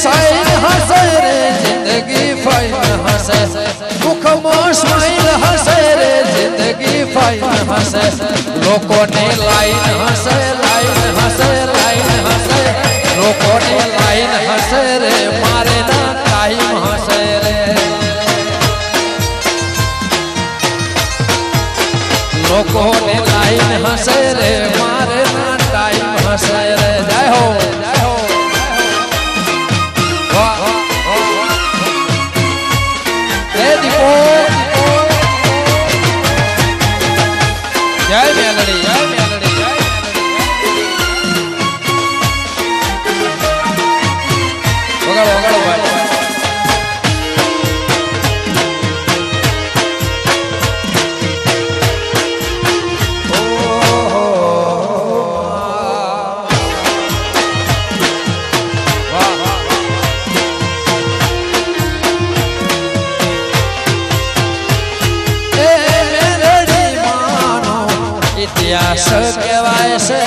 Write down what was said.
साइल हंसे रे जिंदगी फाइन हंसे दुख में स्माइल हंसे रे जिंदगी फाइन हंसे लोगों ने लाइन हंसे लाइन हंसे लाइन हंसे लोगों ने लाइन हंसे रे मारे ना टाइम हंसे रे लोगों ने लाइन हंसे रे मारे ना टाइम हंसे रे जय हो जय मेलडी जय मेलडी जय वगाड़ो वगाड़ो भाई इतिहास कहवाय से